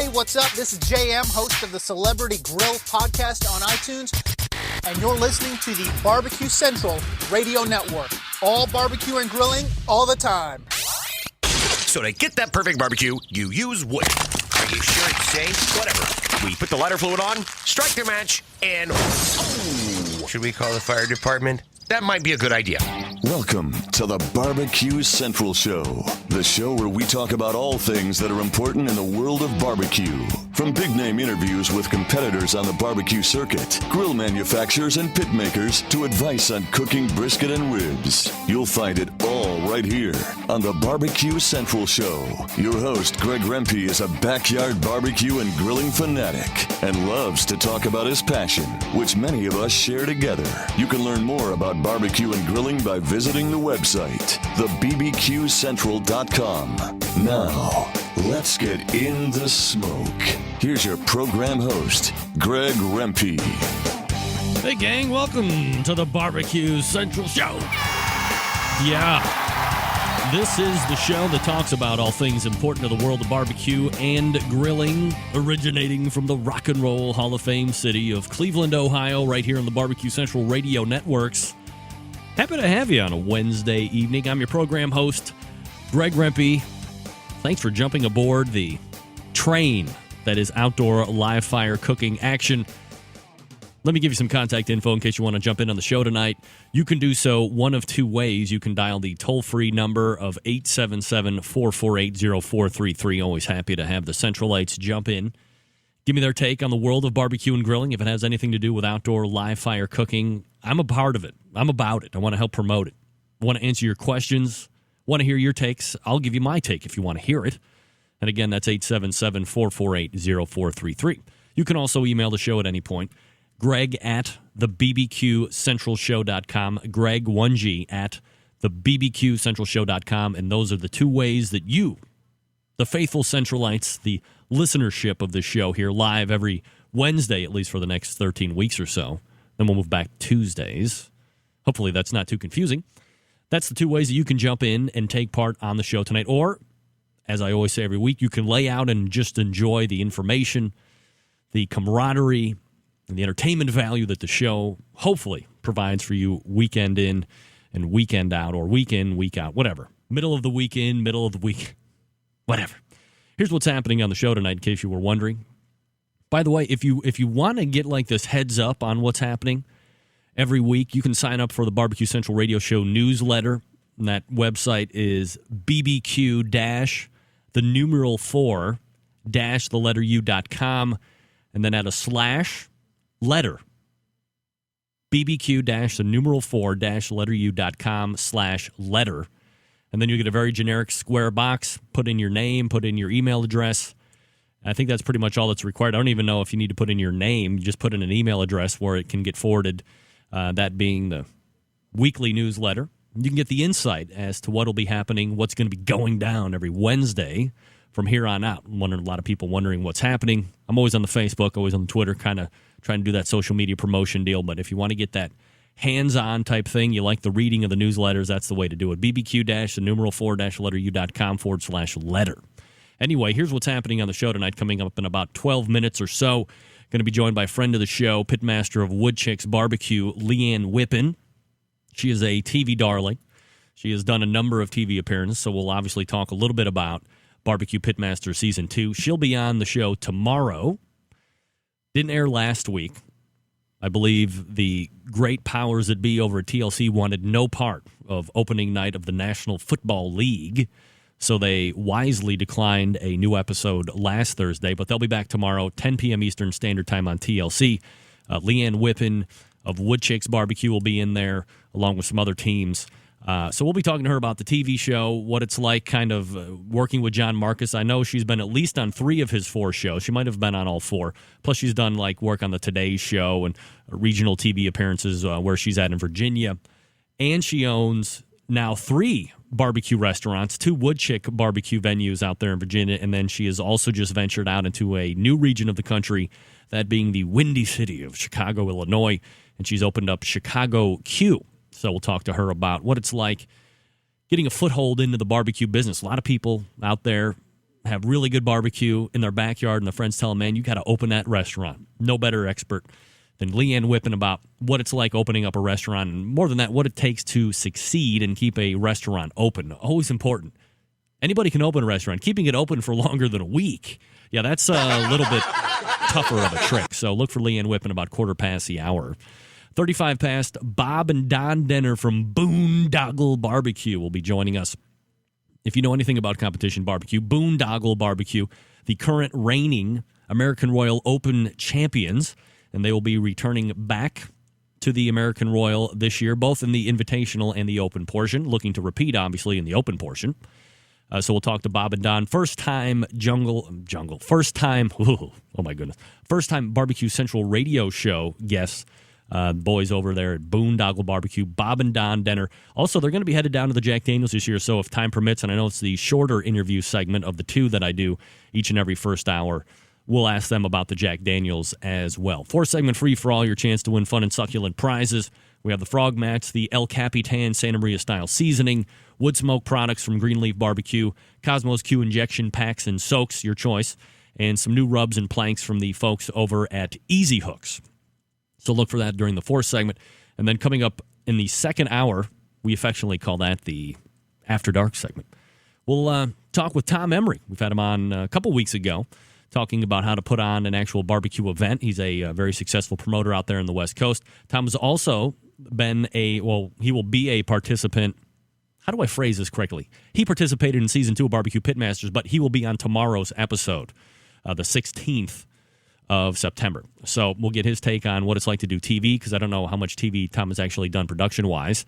Hey, what's up? This is JM, host of the Celebrity Grill podcast on iTunes, and you're listening to the BBQ Central Radio Network. All barbecue and grilling, all the time. So to get that perfect barbecue, you use wood. Are you sure it's safe? Whatever. We put the lighter fluid on, strike the match, and... Oh, should we call the fire department? That might be a good idea. Welcome to the BBQ Central Show, the show where we talk about all things that are important in the world of barbecue. From big-name interviews with competitors on the barbecue circuit, grill manufacturers and pit makers, to advice on cooking brisket and ribs. You'll find it all right here on the BBQ Central Show. Your host, Greg Rempe, is a backyard barbecue and grilling fanatic and loves to talk about his passion, which many of us share together. You can learn more about barbecue and grilling by visiting the website, thebbqcentral.com. Now, let's get in the smoke. Here's your program host, Greg Rempe. Hey, gang, welcome to the BBQ Central Show. Yeah, this is the show that talks about all things important to the world of barbecue and grilling, originating from the Rock and Roll Hall of Fame city of Cleveland, Ohio, right here on the BBQ Central Radio Networks. Happy to have you on a Wednesday evening. I'm your program host, Greg Rempe. Thanks for jumping aboard the train that is outdoor live fire cooking action. Let me give you some contact info in case you want to jump in on the show tonight. You can do so one of two ways. You can dial the toll-free number of 877-448-0433. Always happy to have the Centralites jump in. Give me their take on the world of barbecue and grilling. If it has anything to do with outdoor live fire cooking, I'm a part of it. I'm about it. I want to help promote it. I want to answer your questions. Want to hear your takes? I'll give you my take if you want to hear it. And again, that's 877-448-0433. You can also email the show at any point. Greg at thebbqcentralshow.com. Greg, 1G, at thebbqcentralshow.com. And those are the two ways that you, the faithful Centralites, the listenership of the show here live every Wednesday, at least for the next 13 weeks or so. Then we'll move back Tuesdays. Hopefully that's not too confusing. That's the two ways that you can jump in and take part on the show tonight. Or, as I always say every week, you can lay out and just enjoy the information, the camaraderie, and the entertainment value that the show hopefully provides for you weekend in and weekend out, or week in, week out, whatever. Middle of the week in, middle of the week, whatever. Here's what's happening on the show tonight, in case you were wondering. By the way, if you want to get like this heads up on what's happening every week, you can sign up for the Barbecue Central Radio Show newsletter. And that website is bbq-4-u.com, and then add a /letter. bbq-4-u.com/letter. And then you get a very generic square box. Put in your name, put in your email address. I think that's pretty much all that's required. I don't even know if you need to put in your name. You just put in an email address where it can get forwarded, that being the weekly newsletter. You can get the insight as to what will be happening, what's going to be going down every Wednesday from here on out. A lot of people wondering what's happening. I'm always on the Facebook, always on the Twitter, kind of trying to do that social media promotion deal. But if you want to get that hands-on type thing, you like the reading of the newsletters, that's the way to do it. bbq-4-u.com/letter. Anyway, here's what's happening on the show tonight, coming up in about 12 minutes or so. Going to be joined by a friend of the show, Pitmaster of Woodchicks Barbecue, Ann Whippen. She is a TV darling. She has done a number of TV appearances, so we'll obviously talk a little bit about BBQ Pitmaster Season 2. She'll be on the show tomorrow. Didn't air last week. I believe the great powers that be over at TLC wanted no part of opening night of the National Football League, so they wisely declined a new episode last Thursday, but they'll be back tomorrow, 10 p.m. Eastern Standard Time on TLC. Ann Whippen of Woodchicks Barbecue will be in there, along with some other teams. So we'll be talking to her about the TV show, what it's like kind of working with John Marcus. I know she's been at least on 3 of his 4 shows. She might have been on all 4. Plus she's done like work on the Today Show and regional TV appearances where she's at in Virginia. And she owns now 3 barbecue restaurants, 2 Woodchick barbecue venues out there in Virginia, and then she has also just ventured out into a new region of the country, that being the Windy City of Chicago, Illinois, and she's opened up Chicago Q. So we'll talk to her about what it's like getting a foothold into the barbecue business. A lot of people out there have really good barbecue in their backyard, and the friends tell them, man, you got to open that restaurant. No better expert than Ann Whippen about what it's like opening up a restaurant, and more than that, what it takes to succeed and keep a restaurant open. Always important. Anybody can open a restaurant. Keeping it open for longer than a week, yeah, that's a little bit tougher of a trick. So look for Ann Whippen about 1:15. 35 past, Bob and Don Denner from Boondoggle Barbecue will be joining us. If you know anything about competition barbecue, Boondoggle Barbecue, the current reigning American Royal Open champions, and they will be returning back to the American Royal this year, both in the invitational and the open portion, looking to repeat, obviously, in the open portion. So we'll talk to Bob and Don. First-time Barbecue Central radio show guests, boys over there at Boondoggle Barbecue, Bob and Don Denner. Also, they're going to be headed down to the Jack Daniels this year, so if time permits, and I know it's the shorter interview segment of the two that I do each and every first hour, we'll ask them about the Jack Daniels as well. 4-segment free for all, your chance to win fun and succulent prizes. We have the Frog Mats, the El Capitan Santa Maria style seasoning, wood smoke products from Greenleaf Barbecue, Cosmos Q injection packs and soaks, your choice, and some new rubs and planks from the folks over at Easy Hooks. So look for that during the 4th segment. And then coming up in the second hour, we affectionately call that the After Dark segment. We'll talk with Tom Emery. We've had him on a couple weeks ago, talking about how to put on an actual barbecue event. He's a very successful promoter out there in the West Coast. Tom has also been he will be a participant. How do I phrase this correctly? He participated in Season 2 of BBQ Pitmasters, but he will be on tomorrow's episode, the 16th of September. So we'll get his take on what it's like to do TV, because I don't know how much TV Tom has actually done production-wise.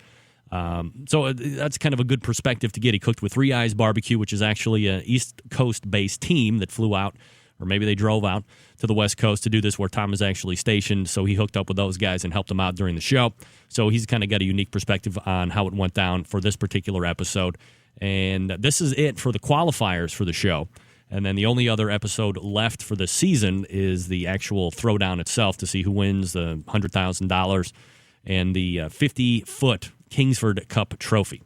So that's kind of a good perspective to get. He cooked with Three Eyes Barbecue, which is actually an East Coast-based team that flew out, or maybe they drove out to the West Coast to do this, where Tom is actually stationed. So he hooked up with those guys and helped them out during the show. So he's kind of got a unique perspective on how it went down for this particular episode. And this is it for the qualifiers for the show. And then the only other episode left for the season is the actual throwdown itself to see who wins the $100,000 and the 50-foot Kingsford Cup trophy.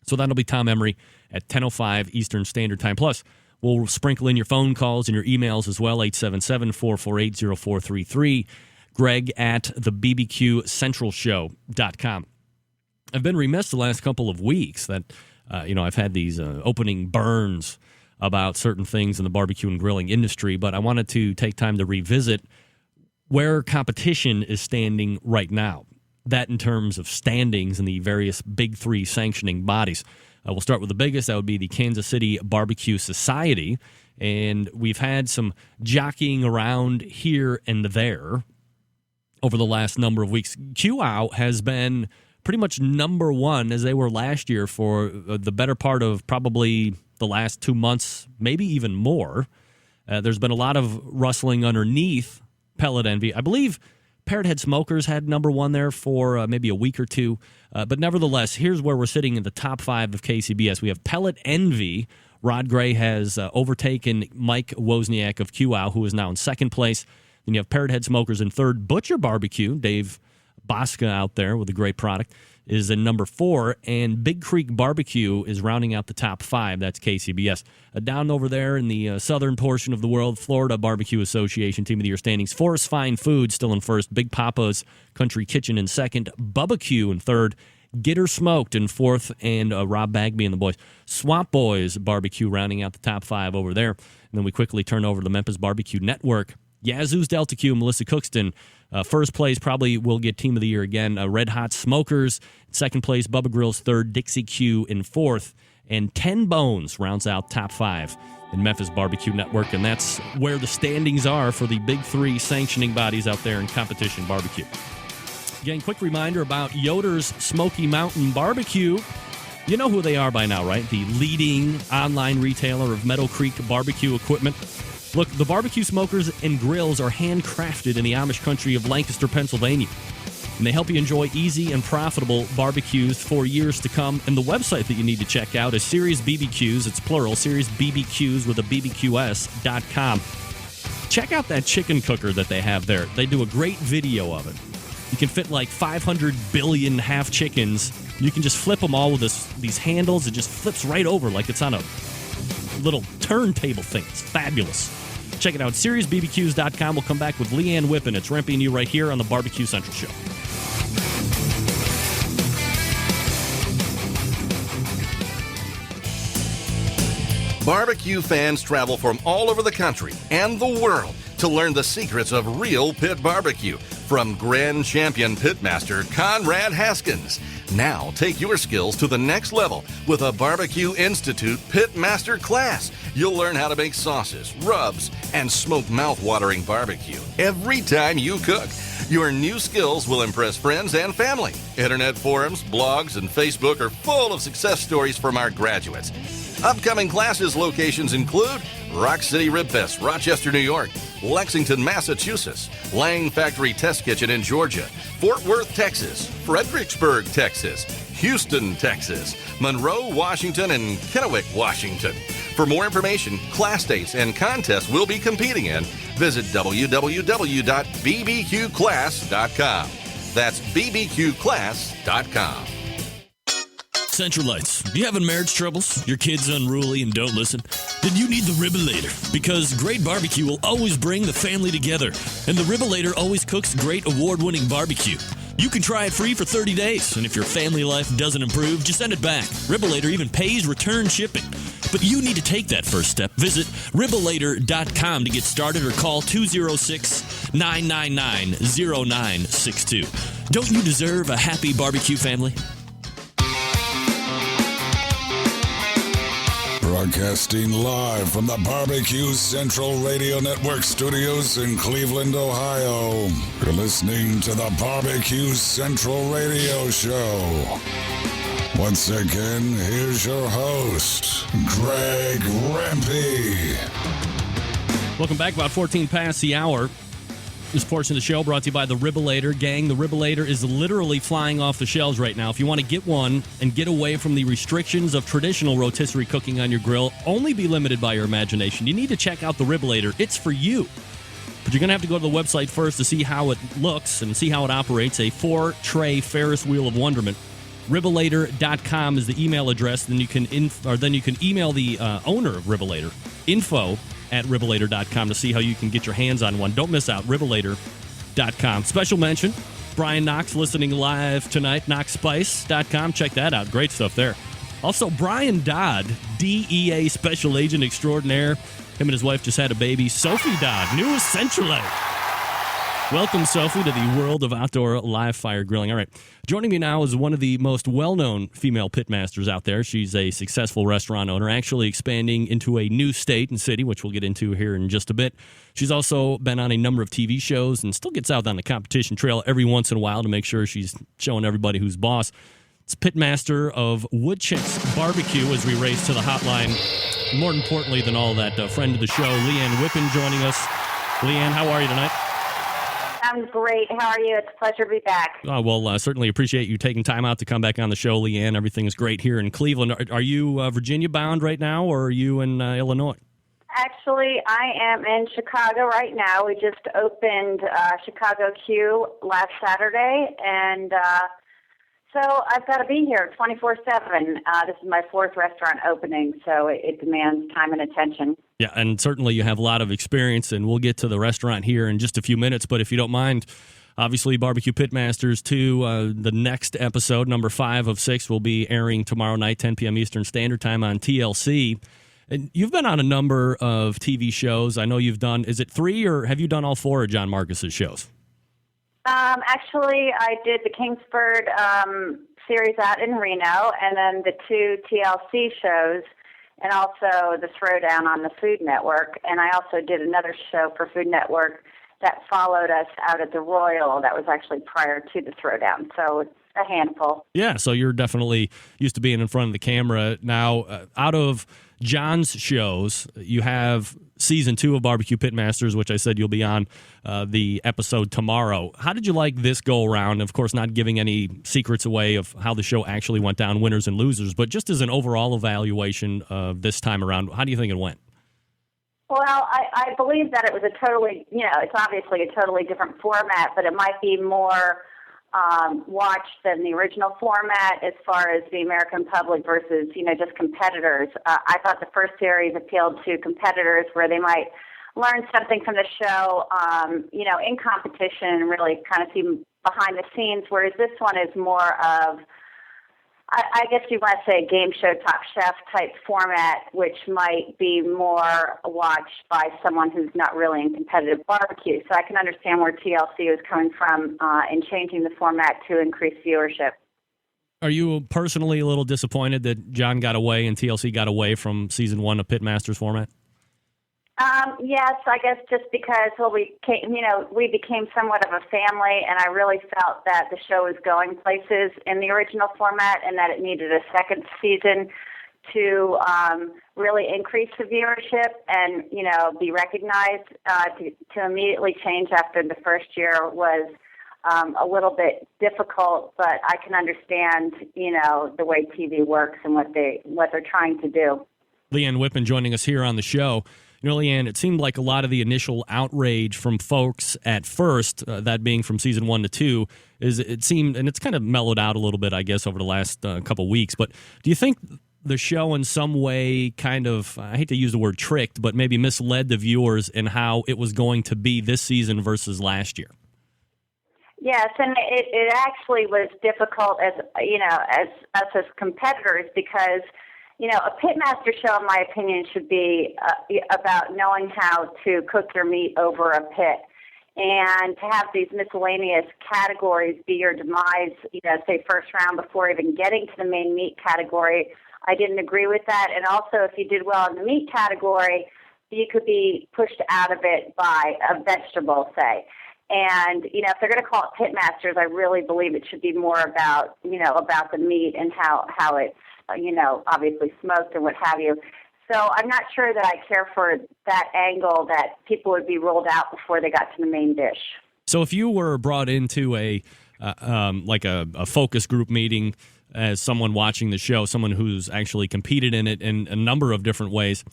So that'll be Tom Emery at 10:05 Eastern Standard Time. Plus, we'll sprinkle in your phone calls and your emails as well, 877-448-0433, Greg at thebbqcentralshow.com. I've been remiss the last couple of weeks that, I've had these opening burns about certain things in the barbecue and grilling industry, but I wanted to take time to revisit where competition is standing right now. That in terms of standings in the various big three sanctioning bodies. We'll start with the biggest. That would be the Kansas City Barbecue Society. And we've had some jockeying around here and there over the last number of weeks. QOW has been pretty much number one, as they were last year, for the better part of probably the last 2 months, maybe even more. There's been a lot of rustling underneath Pellet Envy. I believe Parrot Head Smokers had number one there for maybe a week or two. But nevertheless, here's where we're sitting in the top 5 of KCBS. We have Pellet Envy. Rod Gray has overtaken Mike Wozniak of QOW, who is now in second place. Then you have Parrot Head Smokers in third. Butcher Barbecue, Dave Bosca out there with a great product, is in number 4, and Big Creek Barbecue is rounding out the top 5. That's KCBS. Down over there in the southern portion of the world, Florida Barbecue Association Team of the Year standings. Forest Fine Foods still in first, Big Papa's Country Kitchen in second, Bubba Q in third, Gitter Smoked in fourth, and Rob Bagby and the boys. Swamp Boys Barbecue rounding out the top 5 over there. And then we quickly turn over to the Memphis Barbecue Network. Yazoo's Delta Q, Melissa Cookston. First place probably will get Team of the Year again. Red Hot Smokers. Second place, Bubba Grill's third. Dixie Q in fourth. And 10 Bones rounds out top 5 in Memphis Barbecue Network. And that's where the standings are for the big 3 sanctioning bodies out there in competition barbecue. Again, quick reminder about Yoder's Smoky Mountain Barbecue. You know who they are by now, right? The leading online retailer of Meadow Creek barbecue equipment. Look, the barbecue smokers and grills are handcrafted in the Amish country of Lancaster, Pennsylvania. And they help you enjoy easy and profitable barbecues for years to come. And the website that you need to check out is Series BBQs. It's plural, Series BBQs with a BBQS.com. Check out that chicken cooker that they have there. They do a great video of it. You can fit like 500 billion half chickens. You can just flip them all with these handles. It just flips right over like it's on a little turntable thing. It's fabulous. Check it out, SiriusBBQs.com. We'll come back with Ann Whippen. It's ramping you right here on the Barbecue Central Show. Barbecue fans travel from all over the country and the world to learn the secrets of real pit barbecue from Grand Champion Pitmaster Conrad Haskins. Now take your skills to the next level with a Barbecue Institute Pitmaster class. You'll learn how to make sauces, rubs, and smoke mouth-watering barbecue every time you cook. Your new skills will impress friends and family. Internet forums, blogs, and Facebook are full of success stories from our graduates. Upcoming classes locations include Rock City Rib Fest, Rochester, New York, Lexington, Massachusetts, Lang Factory Test Kitchen in Georgia, Fort Worth, Texas, Fredericksburg, Texas, Houston, Texas, Monroe, Washington, and Kennewick, Washington. For more information, class dates, and contests we'll be competing in, visit www.bbqclass.com. That's bbqclass.com. Centralites, do you having marriage troubles? Your kid's unruly and don't listen? Then you need the Ribbolator, because great barbecue will always bring the family together, and the Ribbolator always cooks great award-winning barbecue. You can try it free for 30 days, and if your family life doesn't improve, just send it back. Ribbolator even pays return shipping. But you need to take that first step. Visit Ribbolator.com to get started or call 206-999-0962. Don't you deserve a happy barbecue family? Broadcasting live from the Barbecue Central Radio Network studios in Cleveland, Ohio. You're listening to the Barbecue Central Radio Show. Once again, here's your host, Greg Rempe. Welcome back. About 14 past the hour. This portion of the show brought to you by the Ribbolator. Gang, the Ribbolator is literally flying off the shelves right now. If you want to get one and get away from the restrictions of traditional rotisserie cooking on your grill, only be limited by your imagination, you need to check out the Ribbolator. It's for you. But you're going to have to go to the website first to see how it looks and see how it operates. A 4-tray Ferris wheel of wonderment. Ribbolator.com is the email address. Then you can email the owner of Ribbolator, info@ribbolator.com, to see how you can get your hands on one. Don't miss out. Ribbolator.com. Special mention, Brian Knox listening live tonight. KnoxSpice.com. Check that out. Great stuff there. Also, Brian Dodd, DEA Special Agent Extraordinaire. Him and his wife just had a baby. Sophie Dodd, newest Centralite. Welcome, Sophie, to the world of outdoor live fire grilling. All right. Joining me now is one of the most well-known female pitmasters out there. She's a successful restaurant owner, actually expanding into a new state and city, which we'll get into here in just a bit. She's also been on a number of TV shows and still gets out on the competition trail every once in a while to make sure she's showing everybody who's boss. It's Pitmaster of Woodchick's Barbecue as we race to the hotline. More importantly than all that, friend of the show, Ann Whippen, joining us. Ann, how are you tonight? I'm great. How are you? It's a pleasure to be back. Oh, well, certainly appreciate you taking time out to come back on the show, Ann. Everything is great here in Cleveland. Are you Virginia bound right now, or are you in Illinois? Actually, I am in Chicago right now. We just opened Chicago Q last Saturday, and so I've got to be here 24/7. This is my 4th restaurant opening, so it demands time and attention. Yeah, and certainly you have a lot of experience, and we'll get to the restaurant here in just a few minutes. But if you don't mind, obviously Barbecue Pitmasters 2, the next episode, number 5 of 6, will be airing tomorrow night, 10 p.m. Eastern Standard Time on TLC. And you've been on a number of TV shows. I know you've done, is it 3, or have you done all 4 of John Marcus's shows? Actually, I did the Kingsford series out in Reno, and then the 2 TLC shows, and also the Throwdown on the Food Network. And I also did another show for Food Network that followed us out at the Royal. That was actually prior to the Throwdown, so it's a handful. Yeah, so you're definitely used to being in front of the camera. Now, out of John's shows, you have season 2 of Barbecue Pitmasters, which I said you'll be on the episode tomorrow. How did you like this go-around? Of course, not giving any secrets away of how the show actually went down, winners and losers, but just as an overall evaluation of this time around, how do you think it went? Well, I believe that it was a totally, it's obviously a totally different format, but it might be more watched than the original format as far as the American public versus, just competitors. I thought the first series appealed to competitors where they might learn something from the show, in competition and really kind of see behind the scenes, whereas this one is more of, I guess you might say, game show Top Chef type format, which might be more watched by someone who's not really in competitive barbecue. So I can understand where TLC was coming from in changing the format to increase viewership. Are you personally a little disappointed that John got away and TLC got away from season 1 of Pitmasters format? Yes, I guess just because we became somewhat of a family, and I really felt that the show was going places in the original format, and that it needed a second season to really increase the viewership and be recognized. To immediately change after the first year was a little bit difficult, but I can understand the way TV works and what they're trying to do. Ann Whippen joining us here on the show. Ann, it seemed like a lot of the initial outrage from folks at first, that being from season 1 to 2, it seemed, and it's kind of mellowed out a little bit, I guess, over the last couple weeks. But do you think the show in some way kind of, I hate to use the word tricked, but maybe misled the viewers in how it was going to be this season versus last year? Yes, and it actually was difficult as us as competitors because a Pitmaster show, in my opinion, should be about knowing how to cook your meat over a pit. And to have these miscellaneous categories be your demise, say first round before even getting to the main meat category, I didn't agree with that. And also, if you did well in the meat category, you could be pushed out of it by a vegetable, say. And, if they're going to call it Pitmasters, I really believe it should be more about, about the meat and how it's, obviously smoked and what have you. So I'm not sure that I care for that angle that people would be rolled out before they got to the main dish. So if you were brought into a focus group meeting as someone watching the show, someone who's actually competed in it in a number of different ways,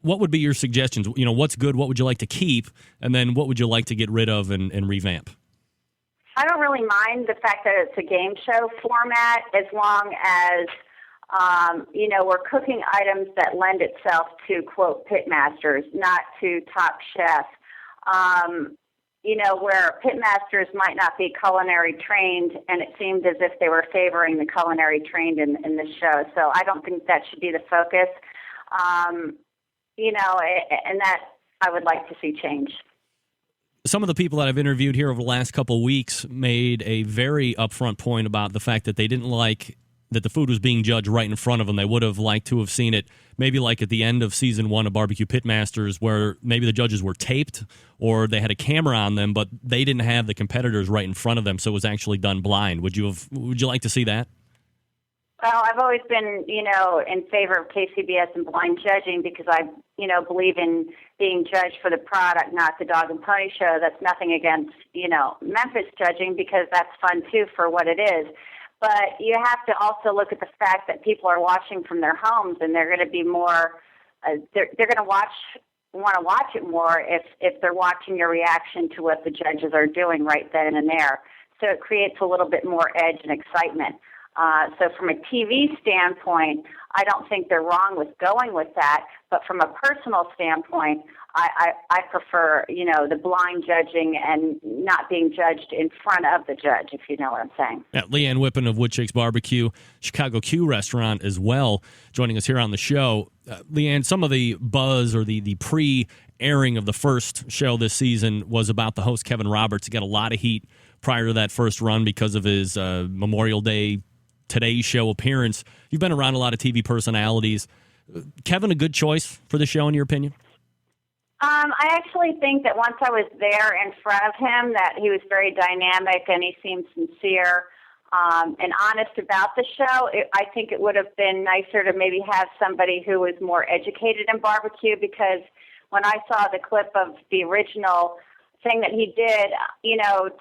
what would be your suggestions? What's good? What would you like to keep? And then what would you like to get rid of and revamp? I don't really mind the fact that it's a game show format as long as we're cooking items that lend itself to, quote, Pitmasters, not to Top Chef. Where Pitmasters might not be culinary trained, and it seemed as if they were favoring the culinary trained in the show. So I don't think that should be the focus. And that I would like to see change. Some of the people that I've interviewed here over the last couple of weeks made a very upfront point about the fact that they didn't like that the food was being judged right in front of them. They would have liked to have seen it maybe like at the end of season 1 of BBQ Pitmasters, where maybe the judges were taped or they had a camera on them, but they didn't have the competitors right in front of them, so it was actually done blind. Would you like to see that? Well, I've always been, in favor of KCBS and blind judging because I, believe in being judged for the product, not the dog and pony show. That's nothing against, Memphis judging because that's fun too for what it is. But you have to also look at the fact that people are watching from their homes, and they're going to be more. They're going to want to watch it more if they're watching your reaction to what the judges are doing right then and there. So it creates a little bit more edge and excitement. So from a TV standpoint, I don't think they're wrong with going with that. But from a personal standpoint, I prefer, the blind judging and not being judged in front of the judge, if you know what I'm saying. Yeah, Ann Whippen of Woodchicks Barbecue, Chicago Q restaurant as well, joining us here on the show. Leanne, some of the buzz or the pre-airing of the first show this season was about the host, Kevin Roberts. He got a lot of heat prior to that first run because of his Memorial Day Today Show appearance. You've been around a lot of TV personalities. Kevin, a good choice for the show, in your opinion? I actually think that once I was there in front of him, that he was very dynamic and he seemed sincere and honest about the show. I think it would have been nicer to maybe have somebody who was more educated in barbecue, because when I saw the clip of the original thing that he did,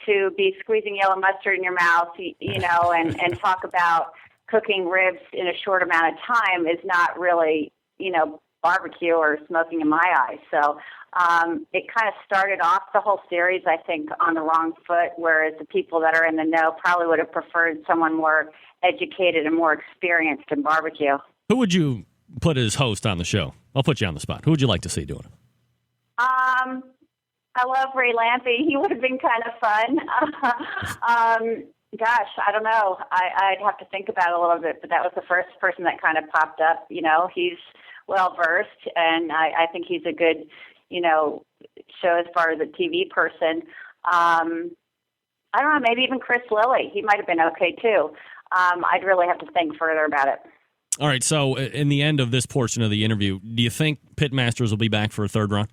to be squeezing yellow mustard in your mouth, and talk about cooking ribs in a short amount of time is not really, barbecue or smoking in my eyes. So it kind of started off the whole series, I think, on the wrong foot, whereas the people that are in the know probably would have preferred someone more educated and more experienced in barbecue. Who would you put as host on the show? I'll put you on the spot. Who would you like to see doing it? I love Ray Lampy. He would have been kind of fun. Gosh, I don't know. I'd have to think about it a little bit, but that was the first person that kind of popped up. You know, he's well-versed, and I think he's a good, you know, show as far as a TV person. I don't know, maybe even Chris Lilly. He might have been okay, too. I'd really have to think further about it. All right, so in the end of this portion of the interview, do you think Pitmasters will be back for a third run?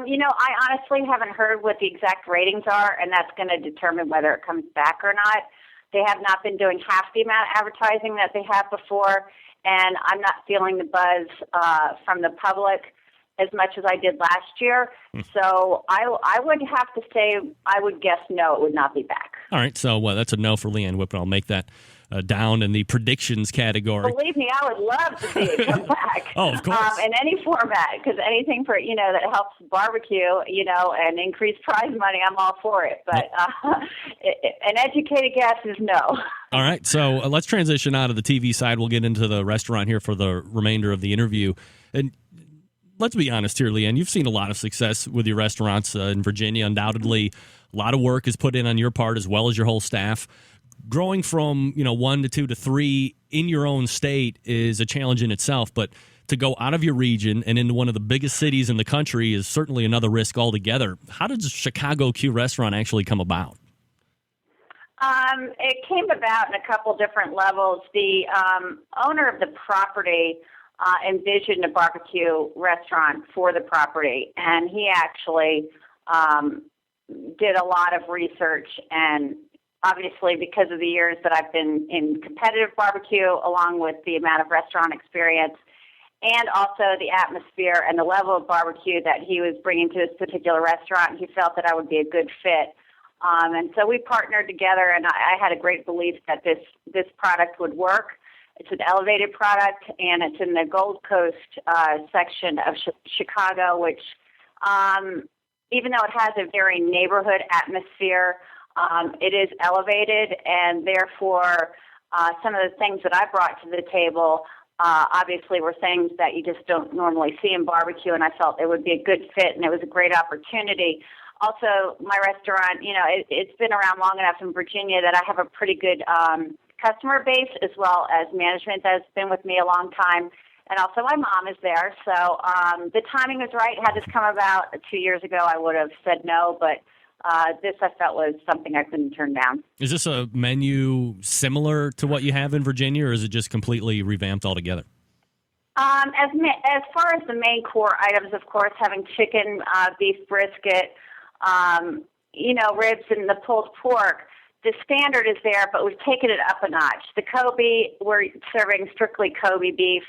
You know, I honestly haven't heard what the exact ratings are, and that's going to determine whether it comes back or not. They have not been doing half the amount of advertising that they have before, and I'm not feeling the buzz from the public as much as I did last year. So I would have to say, I would guess no, it would not be back. All right, so that's a no for Ann Whippen. I'll make that down in the predictions category. Believe me, I would love to see it come back. Oh, of course. In any format, because anything for, you know, that helps barbecue, you know, and increase prize money, I'm all for it. But an educated guess is no. All right, so let's transition out of the TV side. We'll get into the restaurant here for the remainder of the interview. And let's be honest here, Leanne, you've seen a lot of success with your restaurants in Virginia. Undoubtedly, a lot of work is put in on your part as well as your whole staff. Growing from, you know, 1 to 2 to 3 in your own state is a challenge in itself, but to go out of your region and into one of the biggest cities in the country is certainly another risk altogether. How did the Chicago Q restaurant actually come about? It came about in a couple different levels. The owner of the property envisioned a barbecue restaurant for the property, and he actually did a lot of research, and obviously because of the years that I've been in competitive barbecue, along with the amount of restaurant experience, and also the atmosphere and the level of barbecue that he was bringing to this particular restaurant, he felt that I would be a good fit. And so we partnered together, and I had a great belief that this product would work. It's an elevated product, and it's in the Gold Coast section of Chicago, which even though it has a very neighborhood atmosphere, it is elevated, and therefore some of the things that I brought to the table obviously were things that you just don't normally see in barbecue, and I felt it would be a good fit, and it was a great opportunity. Also, my restaurant, you know, it's been around long enough in Virginia that I have a pretty good customer base, as well as management that's been with me a long time. And also my mom is there. So the timing was right. Had this come about 2 years ago, I would have said no, but this I felt was something I couldn't turn down. Is this a menu similar to what you have in Virginia, or is it just completely revamped altogether? As far as the main core items, of course, having chicken, beef brisket, you know, ribs and the pulled pork, the standard is there, but we've taken it up a notch. The Kobe, we're serving strictly Kobe beef,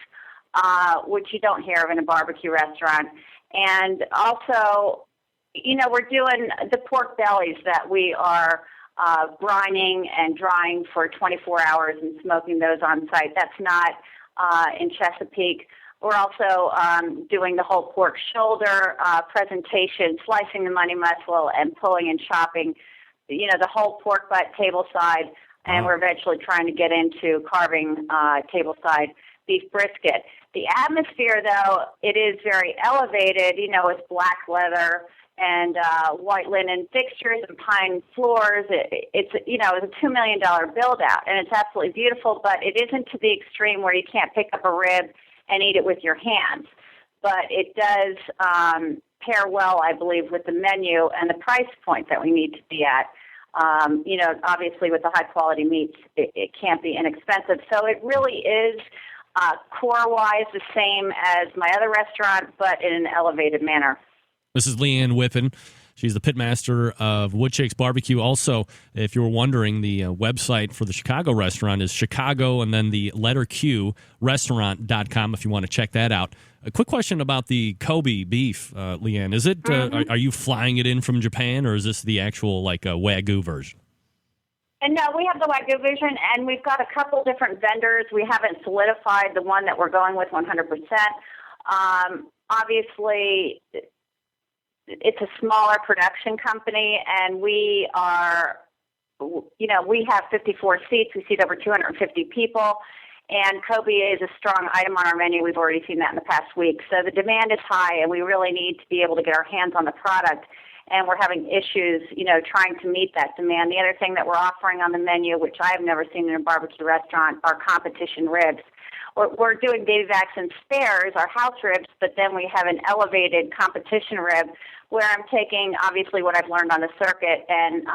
which you don't hear of in a barbecue restaurant. And also, you know, we're doing the pork bellies that we are brining and drying for 24 hours and smoking those on site. That's not in Chesapeake. We're also doing the whole pork shoulder presentation, slicing the money muscle and pulling and chopping, you know, the whole pork butt table side, and we're eventually trying to get into carving table side beef brisket. The atmosphere, though, it is very elevated, you know, with black leather and white linen fixtures and pine floors. It's you know, it's a $2 million build-out, and it's absolutely beautiful, but it isn't to the extreme where you can't pick up a rib and eat it with your hands. But it does pair well, I believe, with the menu and the price point that we need to be at. You know, obviously with the high-quality meats, it can't be inexpensive. So it really is core-wise the same as my other restaurant, but in an elevated manner. This is Ann Whippen. She's the pitmaster of Woodchicks Barbecue. Also, if you were wondering, the website for the Chicago restaurant is Chicago and then the letter Q, restaurant.com if you want to check that out. A quick question about the Kobe beef, Leanne. Is it, are you flying it in from Japan, or is this the actual, like, Wagyu version? And no, we have the Wagyu division, and we've got a couple different vendors. We haven't solidified the one that we're going with 100%. Obviously, it's a smaller production company, and we are, we have 54 seats. We seat over 250 people, and Kobe is a strong item on our menu. We've already seen that in the past week. So the demand is high, and we really need to be able to get our hands on the product, and we're having issues, trying to meet that demand. The other thing that we're offering on the menu, which I have never seen in a barbecue restaurant, are competition ribs. We're doing baby backs and spares, our house ribs, but then we have an elevated competition rib where I'm taking, obviously, what I've learned on the circuit and,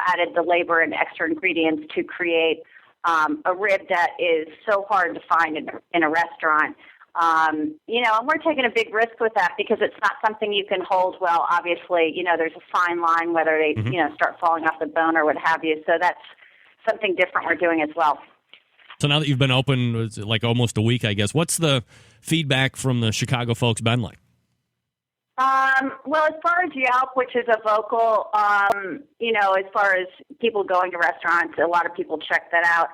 added the labor and extra ingredients to create a rib that is so hard to find in a restaurant. And we're taking a big risk with that because it's not something you can hold well. Obviously, there's a fine line whether they, start falling off the bone or what have you. So that's something different we're doing as well. So now that you've been open like almost a week, I guess, what's the feedback from the Chicago folks been like? Well, as far as Yelp, which is a vocal, as far as people going to restaurants, a lot of people check that out.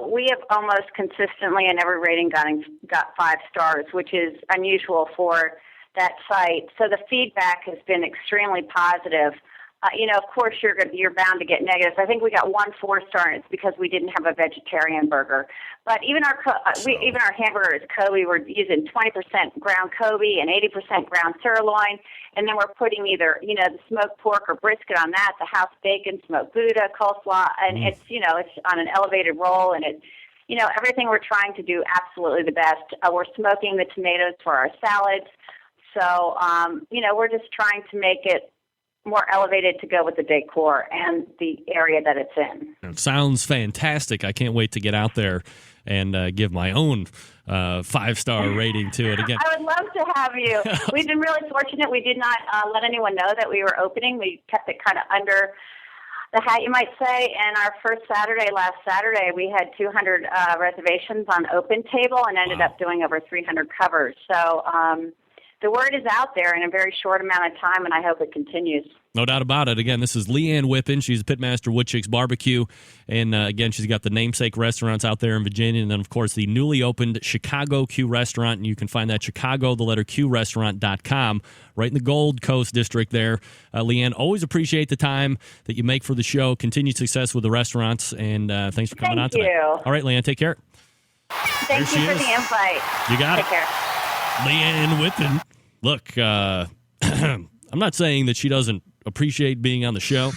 We have almost consistently in every rating got 5 stars, which is unusual for that site. So the feedback has been extremely positive. Of course, you're bound to get negatives. I think we got 1 4-star, and it's because we didn't have a vegetarian burger. But even our hamburger is Kobe. We're using 20% ground Kobe and 80% ground sirloin, and then we're putting either the smoked pork or brisket on that, the house bacon, smoked Gouda, coleslaw, and it's on an elevated roll, and it's everything we're trying to do absolutely the best. We're smoking the tomatoes for our salads, so we're just trying to make it more elevated to go with the decor and the area that it's in. It sounds fantastic. I can't wait to get out there and give my own 5-star rating to it again. I would love to have you. We've been really fortunate. We did not let anyone know that we were opening. We kept it kind of under the hat, you might say. And our first last Saturday, we had 200 reservations on Open Table and ended up doing over 300 covers. So the word is out there in a very short amount of time, and I hope it continues. No doubt about it. Again, this is Ann Whippen. She's a Pitmaster Wood Chicks Barbecue. And again, she's got the namesake restaurants out there in Virginia. And then, of course, the newly opened Chicago Q Restaurant. And you can find that Chicago, the letter Q restaurant.com, right in the Gold Coast district there. Leanne, always appreciate the time that you make for the show. Continued success with the restaurants. And thanks for coming on today. Thank you. All right, Leanne, take care. Thank you for the invite. You got it. Take care. Ann Whippen. Look, I'm not saying that she doesn't appreciate being on the show,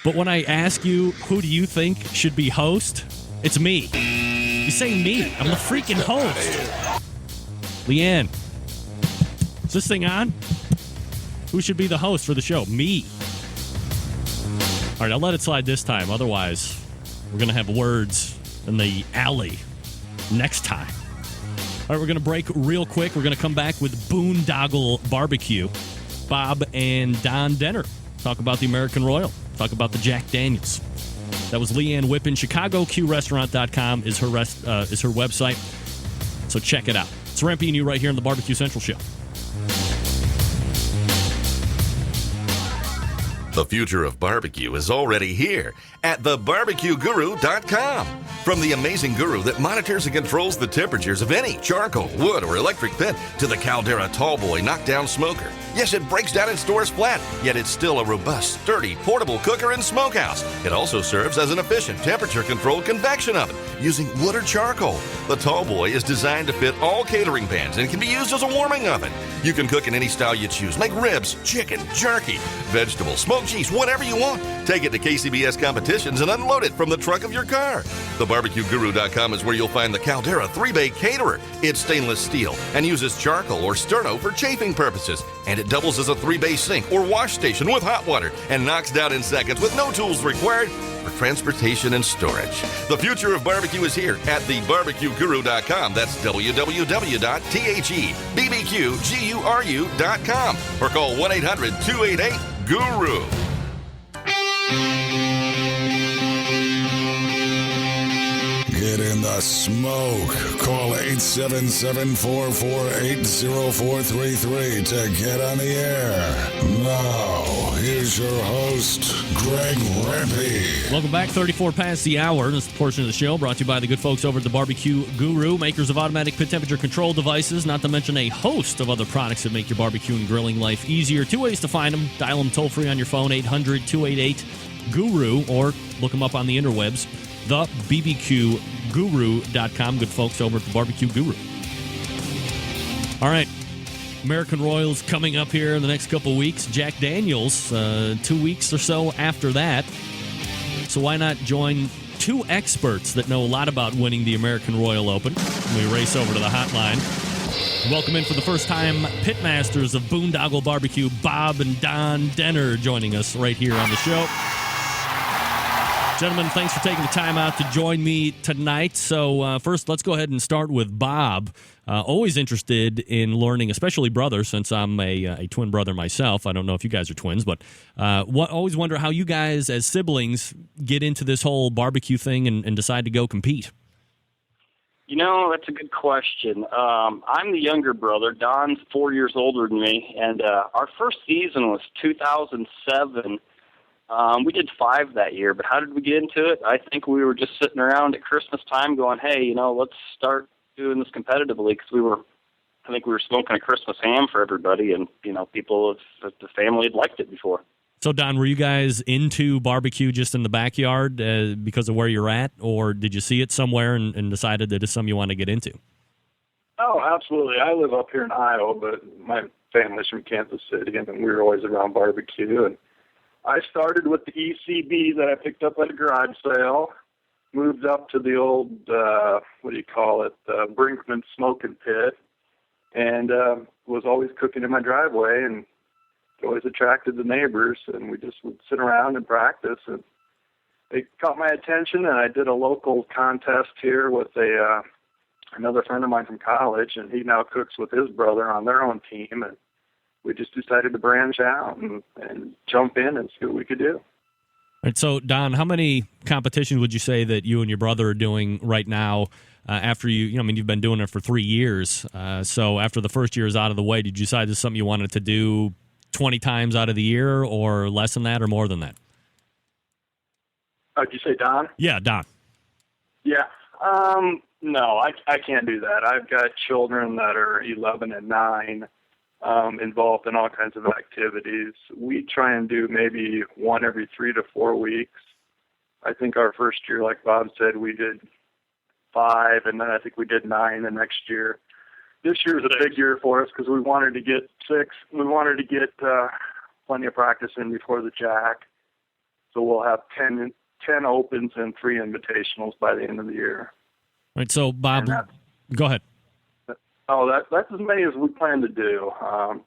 but when I ask you who do you think should be host, it's me. You say me. I'm the freaking host. Leanne, is this thing on? Who should be the host for the show? Me. All right, I'll let it slide this time. Otherwise, we're going to have words in the alley next time. All right, we're going to break real quick. We're going to come back with Boondoggle Barbecue. Bob and Don Denner talk about the American Royal. Talk about the Jack Daniels. That was Ann Whippen. ChicagoQRestaurant.com is her website. So check it out. It's Rampy and you right here on the Barbecue Central Show. The future of barbecue is already here at thebarbecueguru.com. From the amazing guru that monitors and controls the temperatures of any charcoal, wood, or electric pit to the Caldera Tallboy knockdown smoker. Yes, it breaks down and stores flat, yet it's still a robust, sturdy, portable cooker and smokehouse. It also serves as an efficient temperature-controlled convection oven using wood or charcoal. The Tallboy is designed to fit all catering pans and can be used as a warming oven. You can cook in any style you choose. Make ribs, chicken, jerky, vegetables, smoked cheese, whatever you want. Take it to KCBS competitions and unload it from the trunk of your car. TheBarbecueGuru.com is where you'll find the Caldera 3-Bay Caterer. It's stainless steel and uses charcoal or sterno for chafing purposes. And it doubles as a 3-bay sink or wash station with hot water and knocks down in seconds with no tools required for transportation and storage. The future of barbecue is here at thebarbecueguru.com. That's www.thebbqguru.com or call 1-800-288-GURU. Get in the smoke. Call 877-448-0433 to get on the air. Now, here's your host, Greg Rempe. Welcome back. 34 past the hour. This portion of the show brought to you by the good folks over at the BBQ Guru, makers of automatic pit temperature control devices, not to mention a host of other products that make your barbecue and grilling life easier. 2 ways to find them. Dial them toll-free on your phone, 800-288-GURU, or look them up on the interwebs, thebbqguru.com. Good folks over at the Barbecue Guru. All right. American Royals coming up here in the next couple weeks. Jack Daniels, 2 weeks or so after that. So why not join two experts that know a lot about winning the American Royal Open? We race over to the hotline. Welcome in for the first time, Pitmasters of Boondoggle Barbecue, Bob and Don Denner, joining us right here on the show. Gentlemen, thanks for taking the time out to join me tonight. So first, let's go ahead and start with Bob. Always interested in learning, especially brothers, since I'm a twin brother myself. I don't know if you guys are twins, but always wonder how you guys as siblings get into this whole barbecue thing and decide to go compete. You know, that's a good question. I'm the younger brother. Don's 4 years older than me, and our first season was 2007. We did 5 that year, but how did we get into it? I think we were just sitting around at Christmas time going, hey, you know, let's start doing this competitively, because I think we were smoking a Christmas ham for everybody, and, you know, people of the family had liked it before. So, Don, were you guys into barbecue just in the backyard because of where you're at, or did you see it somewhere and decided that it's something you want to get into? Oh, absolutely. I live up here in Iowa, but my family's from Kansas City, and we were always around barbecue. And I started with the ECB that I picked up at a garage sale, moved up to the old, Brinkman smoking pit, and was always cooking in my driveway, and always attracted the neighbors, and we just would sit around and practice. And they caught my attention, and I did a local contest here with another friend of mine from college, and he now cooks with his brother on their own team, and we just decided to branch out and jump in and see what we could do. All right, so, Don, how many competitions would you say that you and your brother are doing right now after you've been doing it for 3 years. So after the first year is out of the way, did you decide this is something you wanted to do 20 times out of the year, or less than that, or more than that? Did you say Don? Yeah, Don. Yeah. No, I can't do that. I've got children that are 11 and 9, involved in all kinds of activities. We try and do maybe one every 3 to 4 weeks. I think our first year, like Bob said, we did 5, and then I think we did 9 the next year. This year is a big year for us because we wanted to get 6. We wanted to get plenty of practice in before the Jack. So we'll have 10 opens and 3 invitationals by the end of the year. All right, so Bob, go ahead. Oh, that's as many as we plan to do.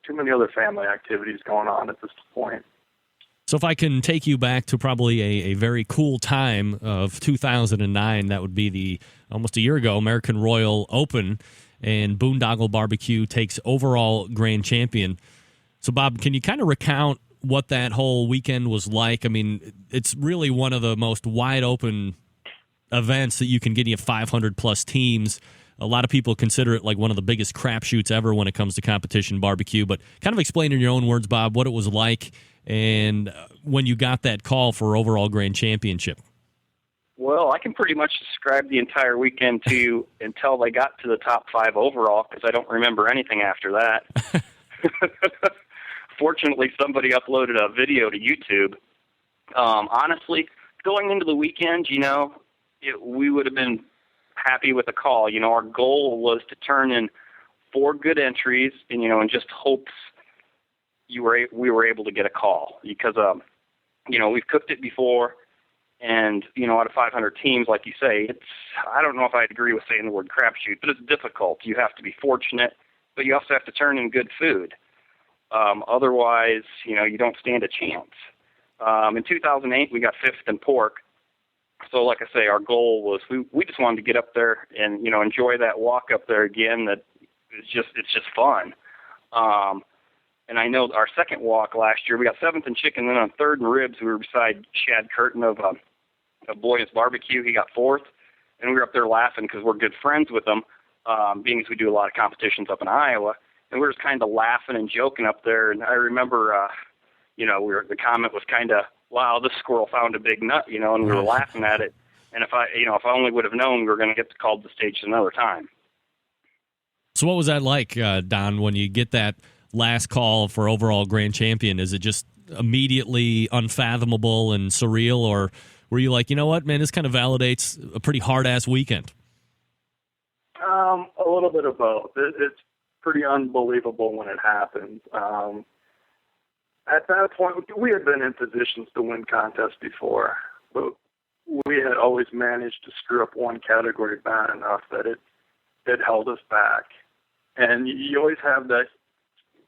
Too many other family activities going on at this point. So if I can take you back to probably a very cool time of 2009, that would be almost a year ago, American Royal Open, and Boondoggle Barbecue takes overall grand champion. So, Bob, can you kind of recount what that whole weekend was like? I mean, it's really one of the most wide-open events that you can get. You have 500-plus teams. A lot of people consider it like one of the biggest crapshoots ever when it comes to competition barbecue. But kind of explain in your own words, Bob, what it was like and when you got that call for overall grand championship. Well, I can pretty much describe the entire weekend to you until they got to the top 5 overall, because I don't remember anything after that. Fortunately, somebody uploaded a video to YouTube. Honestly, going into the weekend, we would have been happy with a call. Our goal was to turn in 4 good entries, and in just hopes we were able to get a call, because we've cooked it before. And, out of 500 teams, like you say, I don't know if I'd agree with saying the word crapshoot, but it's difficult. You have to be fortunate, but you also have to turn in good food. Otherwise, you don't stand a chance. In 2008, we got 5th in pork. So, like I say, our goal was we just wanted to get up there and, enjoy that walk up there again. It's just fun. And I know our second walk last year, we got 7th in chicken, then on 3rd in ribs, we were beside Shad Curtin of Boy's Barbecue. He got 4th. and we were up there laughing because we're good friends with them, being as we do a lot of competitions up in Iowa, and we were just kind of laughing and joking up there. And I remember, the comment was kind of, "Wow, this squirrel found a big nut," and we were laughing at it. And if I only would have known we were going to get called to the stage another time. So what was that like, Don, when you get that last call for overall grand champion? Is it just immediately unfathomable and surreal, or were you like, you know what, man, this kind of validates a pretty hard-ass weekend? A little bit of both. It's pretty unbelievable when it happens. At that point, we had been in positions to win contests before, but we had always managed to screw up one category bad enough that it held us back. And you always have that,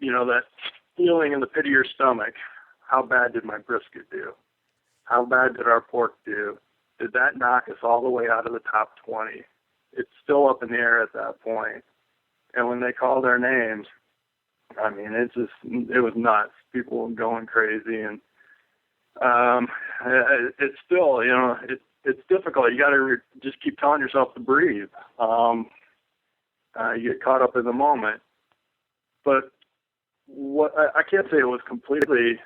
that feeling in the pit of your stomach. How bad did my brisket do? How bad did our pork do? Did that knock us all the way out of the top 20? It's still up in the air at that point. And when they call their names, I mean, it was nuts. People were going crazy. And it's still, it's difficult. You got to just keep telling yourself to breathe. You get caught up in the moment. But what I can't say it was completely,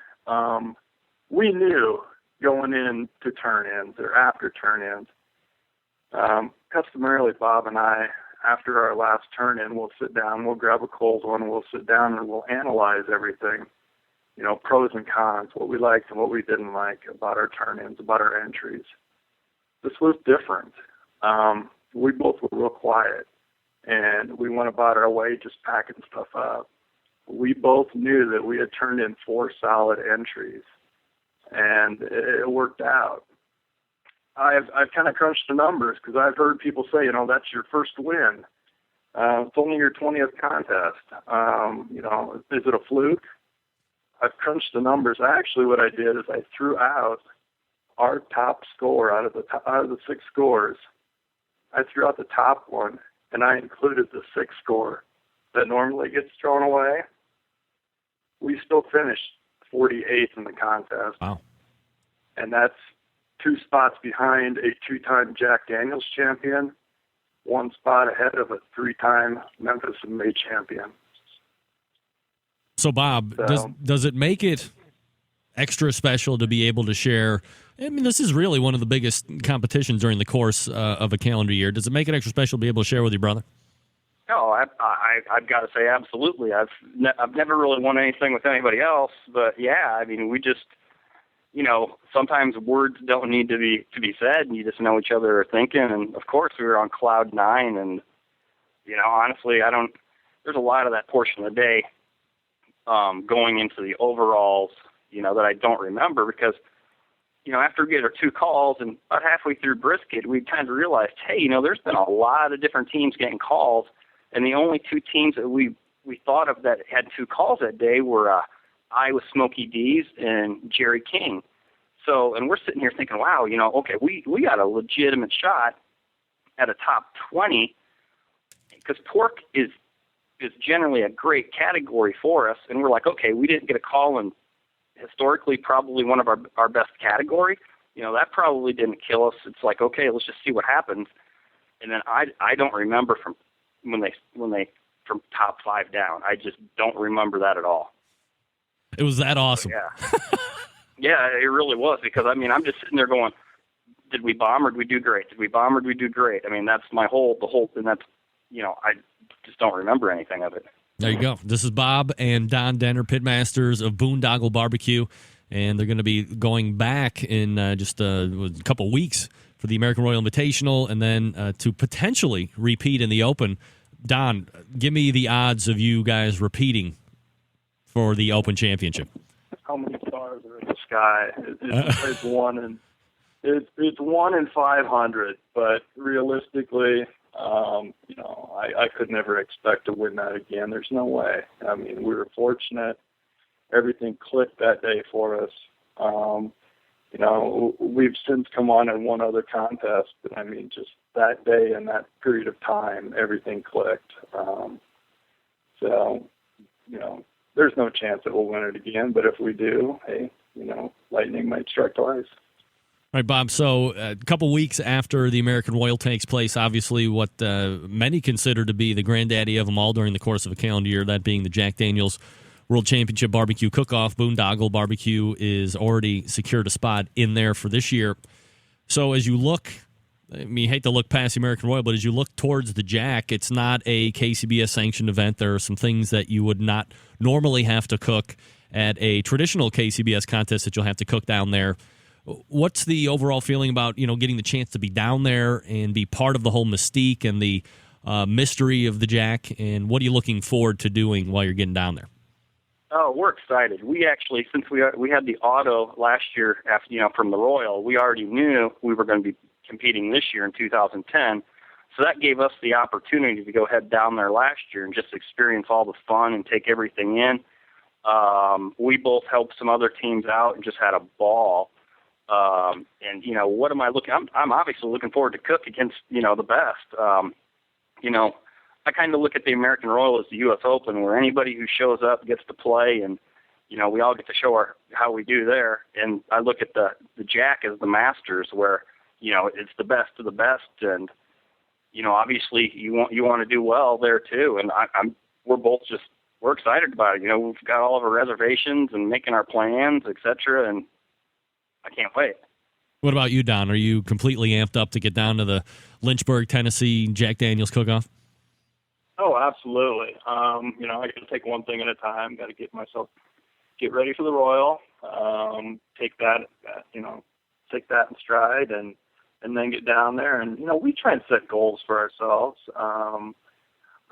we knew going into turn-ins or after turn-ins. Customarily, Bob and I, after our last turn-in, we'll sit down, we'll grab a cold one, we'll sit down and we'll analyze everything, pros and cons, what we liked and what we didn't like about our turn-ins, about our entries. This was different. We both were real quiet, and we went about our way just packing stuff up. We both knew that we had turned in 4 solid entries, and it worked out. I've kind of crunched the numbers because I've heard people say, that's your first win. It's only your 20th contest. Is it a fluke? I've crunched the numbers. Actually, what I did is I threw out our top score out of the 6 scores. I threw out the top one, and I included the 6th score that normally gets thrown away. We still finished 48th in the contest. Wow. And that's 2 spots behind a 2-time Jack Daniels champion, 1 spot ahead of a 3-time Memphis and May champion. So, Bob, does it make it extra special to be able to share? I mean, this is really one of the biggest competitions during the course of a calendar year. Does it make it extra special to be able to share with your brother? No, I've got to say absolutely. I've never really won anything with anybody else, but yeah, I mean, we just, sometimes words don't need to be said, and you just know each other are thinking. And of course, we were on cloud 9, and honestly, there's a lot of that portion of the day going into the overalls, that I don't remember because, after we get our 2 calls and about halfway through brisket, we kind of realized, hey, there's been a lot of different teams getting calls, and the only 2 teams that we thought of that had 2 calls that day were Iowa Smoky D's and Jerry King. So, and we're sitting here thinking, wow, okay, we got a legitimate shot at a top 20 because pork is generally a great category for us. And we're like, okay, we didn't get a call in historically probably one of our best category. That probably didn't kill us. It's like, okay, let's just see what happens. And then I don't remember from when they from top 5 down. I just don't remember that at all. It was that awesome. Yeah. Yeah, it really was because, I'm just sitting there going, did we bomb or did we do great? Did we bomb or did we do great? I mean, that's the whole thing. That's, I just don't remember anything of it. There you go. This is Bob and Don Denner, pitmasters of Boondoggle Barbecue, and they're going to be going back in just a couple of weeks for the American Royal Invitational and then to potentially repeat in the Open. Don, give me the odds of you guys repeating for the Open Championship. How many stars are in the sky? It's 1 in 500, but realistically, I could never expect to win that again. There's no way. I mean, we were fortunate. Everything clicked that day for us. We've since come on and won other contests, but I mean, just that day and that period of time, everything clicked. There's no chance that we'll win it again, but if we do, hey, lightning might strike twice. All right, Bob. So a couple weeks after the American Royal takes place, obviously what many consider to be the granddaddy of them all during the course of a calendar year, that being the Jack Daniel's World Championship Barbecue Cook-Off. Boondoggle Barbecue is already secured a spot in there for this year. So as you look, I mean, you hate to look past the American Royal, but as you look towards the Jack, it's not a KCBS-sanctioned event. There are some things that you would not normally have to cook at a traditional KCBS contest that you'll have to cook down there. What's the overall feeling about, getting the chance to be down there and be part of the whole mystique and the mystery of the Jack? And what are you looking forward to doing while you're getting down there? Oh, we're excited. We actually, since we had the auto last year after, from the Royal, we already knew we were going to be competing this year in 2010. So that gave us the opportunity to go head down there last year and just experience all the fun and take everything in. We both helped some other teams out and just had a ball. And what am I looking? I'm obviously looking forward to cook against the best. I kind of look at the American Royal as the U.S. Open, where anybody who shows up gets to play, and we all get to show how we do there. And I look at the Jack as the Masters, where it's the best of the best, and obviously you want to do well there too. And we're excited about it. We've got all of our reservations and making our plans, etc. And I can't wait. What about you, Don? Are you completely amped up to get down to the Lynchburg, Tennessee Jack Daniel's Cook-Off? Oh, absolutely. I got to take one thing at a time. Got to get ready for the Royal. Take that in stride, and then get down there. And we try and set goals for ourselves.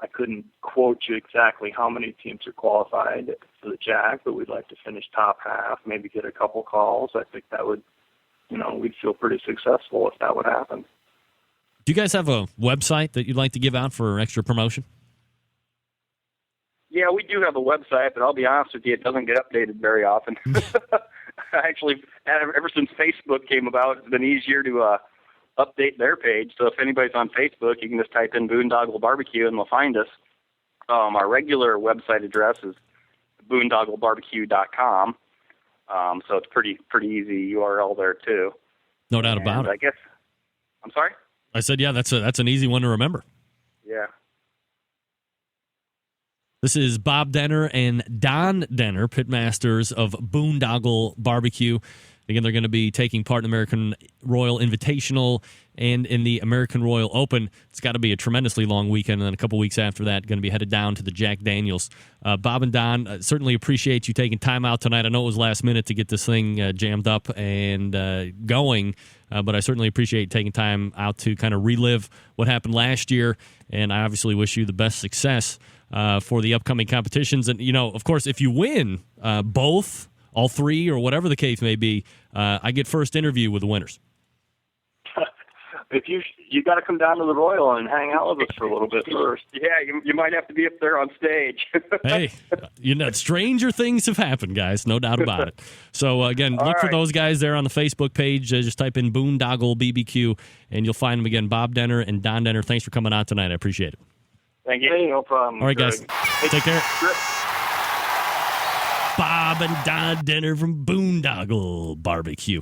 I couldn't quote you exactly how many teams are qualified for the Jack, but we'd like to finish top half, maybe get a couple calls. I think that would, we'd feel pretty successful if that would happen. Do you guys have a website that you'd like to give out for extra promotion? Yeah, we do have a website, but I'll be honest with you, it doesn't get updated very often. Actually, ever since Facebook came about, it's been easier to update their page. So if anybody's on Facebook, you can just type in Boondoggle Barbecue and they'll find us. Our regular website address is boondogglebbq.com. So it's pretty easy URL there too. No doubt about it. I guess. I'm sorry? I said, yeah, that's an easy one to remember. Yeah. This is Bob Denner and Don Denner, Pitmasters of Boondoggle Barbecue. Again, they're going to be taking part in the American Royal Invitational and in the American Royal Open. It's got to be a tremendously long weekend, and then a couple weeks after that, going to be headed down to the Jack Daniels. Bob and Don, certainly appreciate you taking time out tonight. I know it was last minute to get this thing jammed up and going, but I certainly appreciate taking time out to kind of relive what happened last year, and I obviously wish you the best success for the upcoming competitions. And, of course, if you win both, all three, or whatever the case may be, I get first interview with the winners. If you got to come down to the Royal and hang out with us for a little bit first. Yeah, you might have to be up there on stage. Hey, stranger things have happened, guys. No doubt about it. So, again, look for those guys there on the Facebook page. Just type in Boondoggle BBQ, and you'll find them again. Bob Denner and Don Denner, thanks for coming on tonight. I appreciate it. Thank you. Hey, no problem. All right, guys. Take care. Sure. Bob and Don Denner from Boondoggle Barbecue.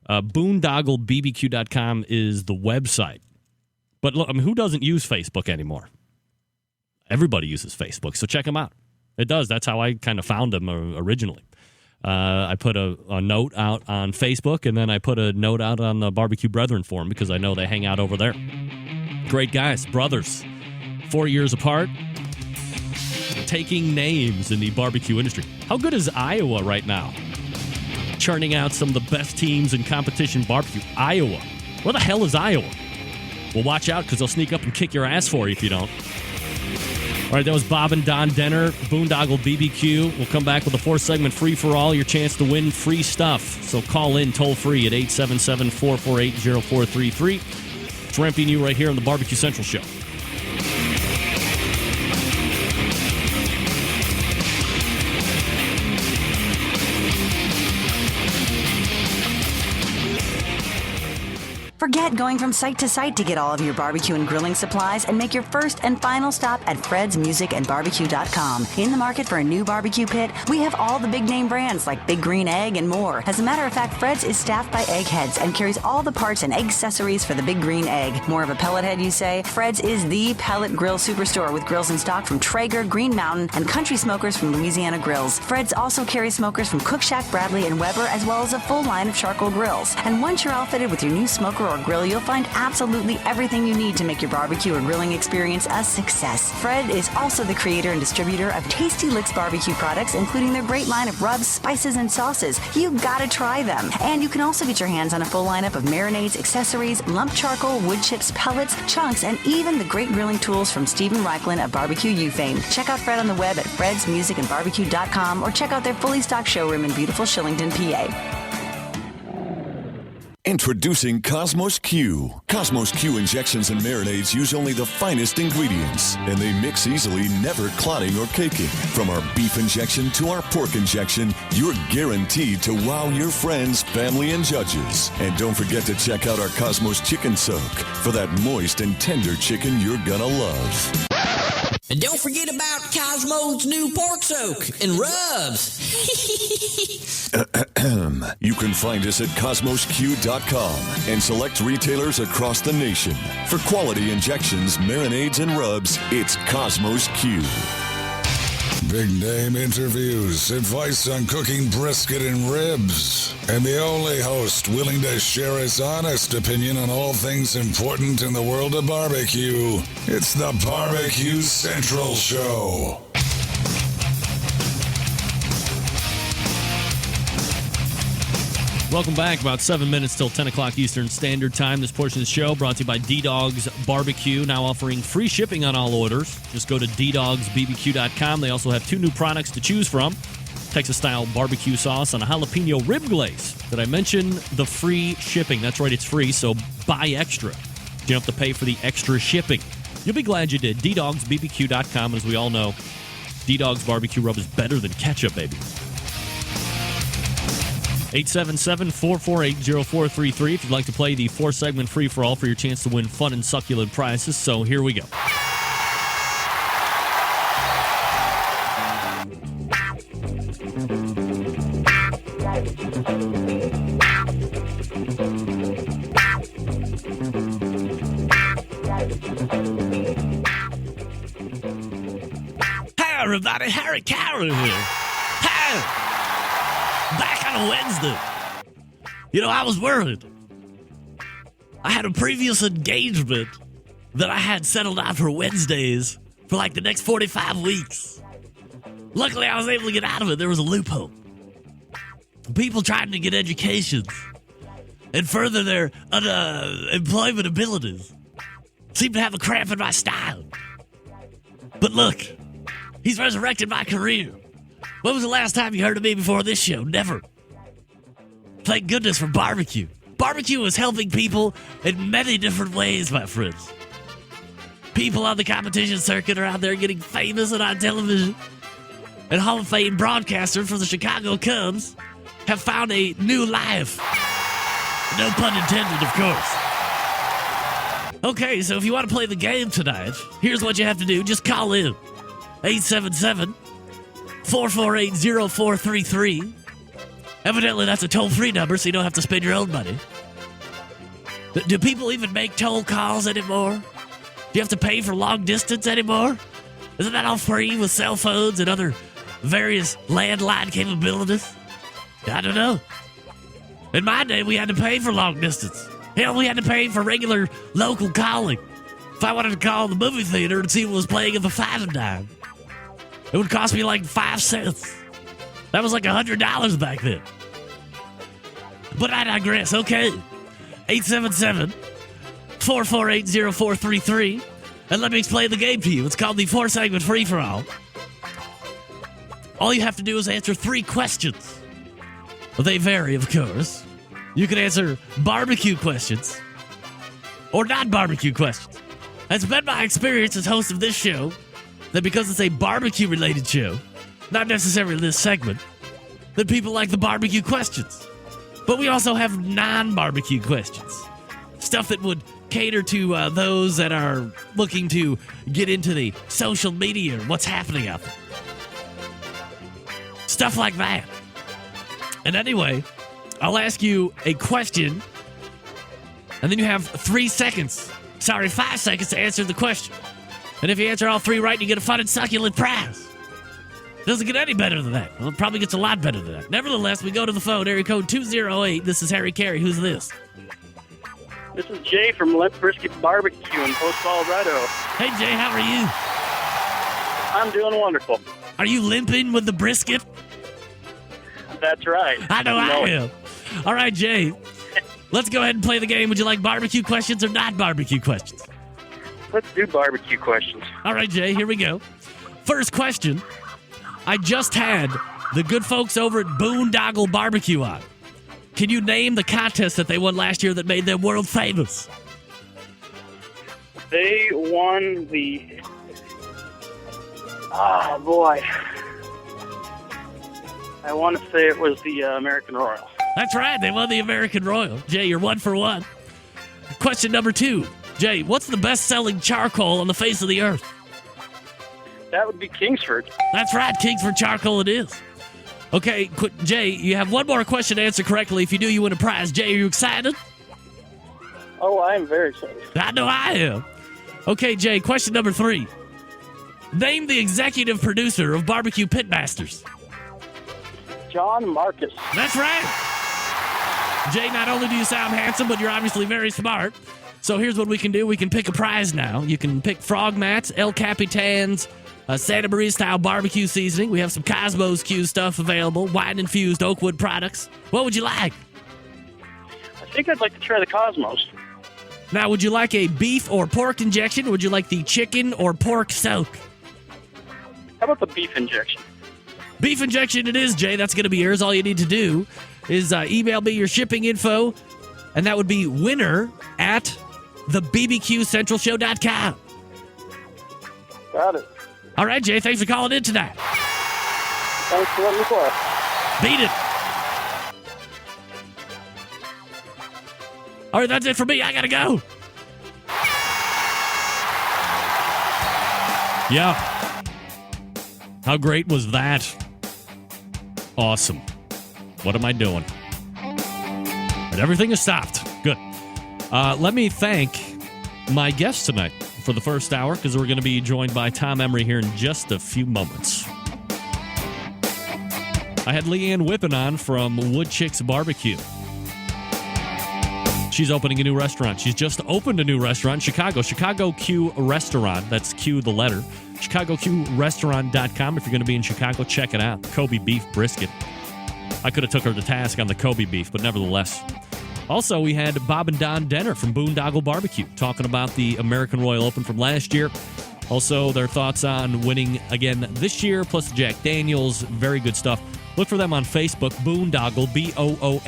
BoondogglebBQ.com is the website. But look, who doesn't use Facebook anymore? Everybody uses Facebook, so check them out. It does. That's how I kind of found them originally. I put a note out on Facebook, and then I put a note out on the Barbecue Brethren forum because I know they hang out over there. Great guys, brothers, 4 years apart, taking names in the barbecue industry. How good is Iowa right now? Churning out some of the best teams in competition barbecue. Iowa. Where the hell is Iowa? Well, watch out, because they'll sneak up and kick your ass for you if you don't. All right, that was Bob and Don Denner, Boondoggle BBQ. We'll come back with a fourth segment, Free for All, your chance to win free stuff. So call in toll-free at 877-448-0433. It's ramping you right here on the Barbecue Central Show. Forget going from site to site to get all of your barbecue and grilling supplies and make your first and final stop at fredsmusicandbarbecue.com. In the market for a new barbecue pit, we have all the big name brands like Big Green Egg and more. As a matter of fact, Fred's is staffed by eggheads and carries all the parts and egg accessories for the Big Green Egg. More of a pellet head, you say? Fred's is the pellet grill superstore with grills in stock from Traeger, Green Mountain, and Country Smokers from Louisiana Grills. Fred's also carries smokers from Cook Shack, Bradley, and Weber, as well as a full line of charcoal grills. And once you're outfitted with your new smoker or grill, you'll find absolutely everything you need to make your barbecue or grilling experience a success. Fred is also the creator and distributor of Tasty Licks barbecue products, including their great line of rubs, spices, and sauces. You gotta try them. And you can also get your hands on a full lineup of marinades, accessories, lump charcoal, wood chips, pellets, chunks, and even the great grilling tools from Stephen Reichlin of Barbecue U fame. Check out Fred on the web at fredsmusicandbarbecue.com or check out their fully stocked showroom in beautiful Shillington, PA. Introducing Cosmos Q. Cosmos Q injections and marinades use only the finest ingredients, and they mix easily, never clotting or caking. From our beef injection to our pork injection, you're guaranteed to wow your friends, family, and judges. And don't forget to check out our Cosmos Chicken Soak for that moist and tender chicken you're gonna love. And don't forget about Cosmo's new pork soak and rubs. You can find us at cosmosq.com and select retailers across the nation. For quality injections, marinades, and rubs, it's Cosmos Q. Big name interviews, advice on cooking brisket and ribs, and the only host willing to share his honest opinion on all things important in the world of barbecue. It's the Barbecue Central Show. Welcome back. About 7 minutes till 10 o'clock Eastern Standard Time. This portion of the show brought to you by D-Dog's Barbecue, now offering free shipping on all orders. Just go to ddogsbbq.com. They also have 2 new products to choose from. Texas-style barbecue sauce and a jalapeno rib glaze. Did I mention the free shipping? That's right, it's free, so buy extra. You don't have to pay for the extra shipping. You'll be glad you did. ddogsbbq.com. As we all know, D-Dog's Barbecue Rub is better than ketchup, baby. 877-448-0433 if you'd like to play the 4-segment free-for-all for your chance to win fun and succulent prizes. So here we go. Hi, everybody. Harry Carroll here. Hi. Back on a Wednesday. You know, I was worried. I had a previous engagement that I had settled out for Wednesdays for like the next 45 weeks. Luckily, I was able to get out of it. There was a loophole. People trying to get educations and further their employment abilities seem to have a cramp in my style. But look, he's resurrected my career. When was the last time you heard of me before this show? Never. Thank goodness for barbecue. Barbecue is helping people in many different ways, my friends. People on the competition circuit are out there getting famous and on television. And Hall of Fame broadcasters from the Chicago Cubs have found a new life. No pun intended, of course. Okay, so if you want to play the game tonight, here's what you have to do. Just call in. 877-448-0433. Evidently, that's a toll-free number, so you don't have to spend your own money. Do people even make toll calls anymore? Do you have to pay for long distance anymore? Isn't that all free with cell phones and other various landline capabilities? I don't know. In my day, we had to pay for long distance. Hell, we had to pay for regular local calling. If I wanted to call the movie theater and see what was playing at the 5 and dime, it would cost me like 5 cents. That was like $100 back then. But I digress. Okay. 877-448-0433. And let me explain the game to you. It's called the 4-segment free-for-all. All you have to do is answer 3 questions. They vary, of course. You can answer barbecue questions or non-barbecue questions. It's been my experience as host of this show that because it's a barbecue-related show, not necessarily this segment, that people like the barbecue questions. But we also have non-barbecue questions. Stuff that would cater to those that are looking to get into the social media, what's happening out there. Stuff like that. And anyway, I'll ask you a question, and then you have 3 seconds. 5 seconds to answer the question. And if you answer all 3 right, you get a fun and succulent prize. Doesn't get any better than that. Well, it probably gets a lot better than that. Nevertheless, we go to the phone, area code 208. This is Harry Carey. Who's this? This is Jay from Limp Brisket Barbecue in Post, Colorado. Hey, Jay, how are you? I'm doing wonderful. Are you limping with the brisket? That's right. I know I am. All right, Jay. Let's go ahead and play the game. Would you like barbecue questions or not barbecue questions? Let's do barbecue questions. All right, Jay, here we go. First question. I just had the good folks over at Boondoggle Barbecue on. Can you name the contest that they won last year that made them world famous? They won the... Oh, boy. I want to say it was the American Royal. That's right. They won the American Royal. Jay, you're 1 for 1. Question number 2. Jay, what's the best-selling charcoal on the face of the earth? That would be Kingsford. That's right. Kingsford charcoal it is. Okay, Jay, you have one more question to answer correctly. If you do, you win a prize. Jay, are you excited? Oh, I am very excited. I know I am. Okay, Jay, question number 3. Name the executive producer of BBQ Pitmasters. John Marcus. That's right. Jay, not only do you sound handsome, but you're obviously very smart. So here's what we can do. We can pick a prize now. You can pick Frog Mats, El Capitan's Santa Maria-style barbecue seasoning. We have some Cosmos Q stuff available, wine-infused Oakwood products. What would you like? I think I'd like to try the Cosmos. Now, would you like a beef or pork injection? Or would you like the chicken or pork soak? How about the beef injection? Beef injection it is, Jay. That's going to be yours. All you need to do is email me your shipping info, and that would be winner@thebbqcentralshow.com. Got it. All right, Jay. Thanks for calling in tonight. Thanks for letting me play. Beat it. All right, that's it for me. I got to go. Yeah. How great was that? Awesome. What am I doing? But everything is stopped. Good. Let me thank my guest tonight for the first hour, because we're going to be joined by Tom Emery here in just a few moments. I had Ann Whippen on from Wood Chicks Barbecue. She's opening a new restaurant. She's just opened a new restaurant in Chicago. Chicago Q Restaurant. That's Q the letter. ChicagoQRestaurant.com. If you're going to be in Chicago, check it out. Kobe beef brisket. I could have took her to task on the Kobe beef, but nevertheless. Also, we had Bob and Don Denner from Boondoggle Barbecue talking about the American Royal Open from last year. Also, their thoughts on winning again this year, plus Jack Daniels. Very good stuff. Look for them on Facebook, Boondoggle, BOONDOGGLE.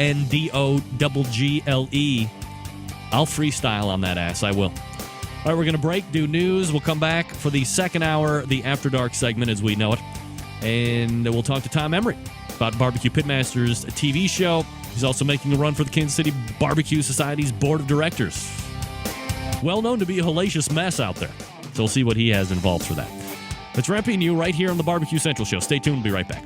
I'll freestyle on that ass, I will. All right, we're going to break, do news. We'll come back for the second hour, the After Dark segment as we know it. And we'll talk to Tom Emery about BBQ Pitmasters TV show. He's also making a run for the Kansas City Barbecue Society's Board of Directors. Well known to be a hellacious mess out there. So we'll see what he has involved for that. It's Ramping You right here on the BBQ Central Show. Stay tuned. We'll be right back.